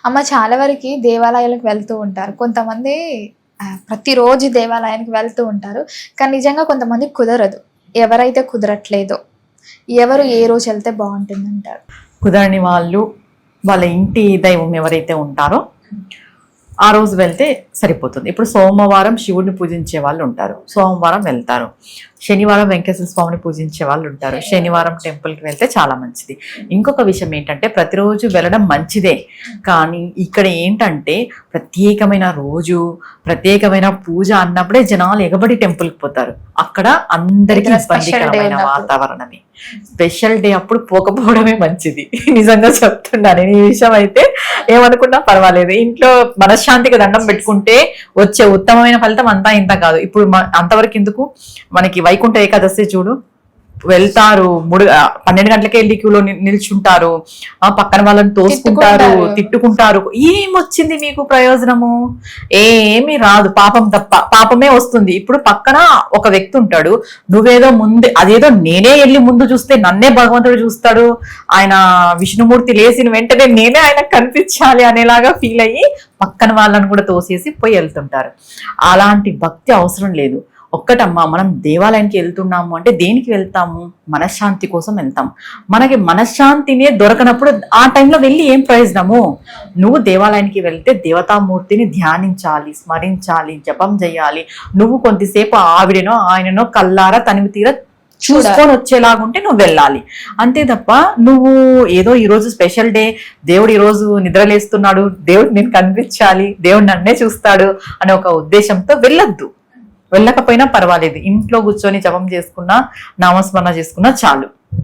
అమ్మ చాలా వరకు దేవాలయాలకు వెళ్తూ ఉంటారు. కొంతమంది ప్రతిరోజు దేవాలయానికి వెళ్తూ ఉంటారు. కానీ నిజంగా కొంతమంది కుదరదు. ఎవరైతే కుదరట్లేదో, ఎవరు ఏ రోజు వెళ్తే బాగుంటుందంటారు? కుదరని వాళ్ళు వాళ్ళ ఇంటి దైవం ఎవరైతే ఉంటారో ఆ రోజు వెళ్తే సరిపోతుంది. ఇప్పుడు సోమవారం శివుడిని పూజించే వాళ్ళు ఉంటారు, సోమవారం వెళ్తారు. శనివారం వెంకటేశ్వర స్వామిని పూజించే వాళ్ళు ఉంటారు, శనివారం టెంపుల్కి వెళ్తే చాలా మంచిది. ఇంకొక విషయం ఏంటంటే ప్రతిరోజు వెళ్ళడం మంచిదే, కానీ ఇక్కడ ఏంటంటే ప్రత్యేకమైన రోజు ప్రత్యేకమైన పూజ అన్నప్పుడే జనాలు ఎగబడి టెంపుల్కి పోతారు. అక్కడ అందరికీ ఇబ్బందికరమైన వాతావరణమే. స్పెషల్ డే అప్పుడు పోకపోవడమే మంచిది. నిజంగా చెప్తున్నాను. ఈ విషయం అయితే ఏమనుకున్నా పర్వాలేదు. ఇంట్లో మనశ్శాంతిగా దండం పెట్టుకుంటే వచ్చే ఉత్తమమైన ఫలితం అంతా ఇంత కాదు. ఇప్పుడు అంతవరకు ఎందుకు, మనకి వైకుంఠ ఏకాదశి చూడు, వెళ్తారు 12 గంటలకే వెళ్ళి క్యూలో నిల్చుంటారు, పక్కన వాళ్ళని తోసుకుంటారు, తిట్టుకుంటారు. ఏమొచ్చింది మీకు ప్రయోజనము? ఏమీ రాదు, పాపం తప్ప పాపమే వస్తుంది. ఇప్పుడు పక్కన ఒక వ్యక్తి ఉంటాడు, నువ్వేదో ముందు అదేదో నేనే వెళ్ళి ముందు చూస్తే నన్నే భగవంతుడు చూస్తాడు, ఆయన విష్ణుమూర్తి లేచిన వెంటనే నేనే ఆయనకు కనిపించాలి అనేలాగా ఫీల్ అయ్యి పక్కన వాళ్ళని కూడా తోసేసి పోయి వెళ్తుంటారు. అలాంటి భక్తి అవసరం లేదు. ఒక్కటమ్మా, మనం దేవాలయానికి వెళ్తున్నాము అంటే దేనికి వెళ్తాము? మనశ్శాంతి కోసం వెళ్తాం. మనకి మనశ్శాంతినే దొరకనప్పుడు ఆ టైంలో వెళ్ళి ఏం ప్రయోజనము? నువ్వు దేవాలయానికి వెళ్తే దేవతామూర్తిని ధ్యానించాలి, స్మరించాలి, జపం చేయాలి. నువ్వు కొంతసేపు ఆవిడనో ఆయననో కల్లారా తనివి తీరా చూసుకొని వచ్చేలాగుంటే నువ్వు వెళ్ళాలి. అంతే తప్ప నువ్వు ఏదో ఈరోజు స్పెషల్ డే, దేవుడు ఈరోజు నిద్రలేస్తున్నాడు, దేవుడు నేను కనిపించాలి, దేవుడు నన్నే చూస్తాడు అనే ఒక ఉద్దేశంతో వెళ్ళొద్దు. వెళ్ళకపోయినా పర్వాలేదు, ఇంట్లో కూర్చొని జపం చేసుకున్నా నామస్మరణ చేసుకున్నా చాలు.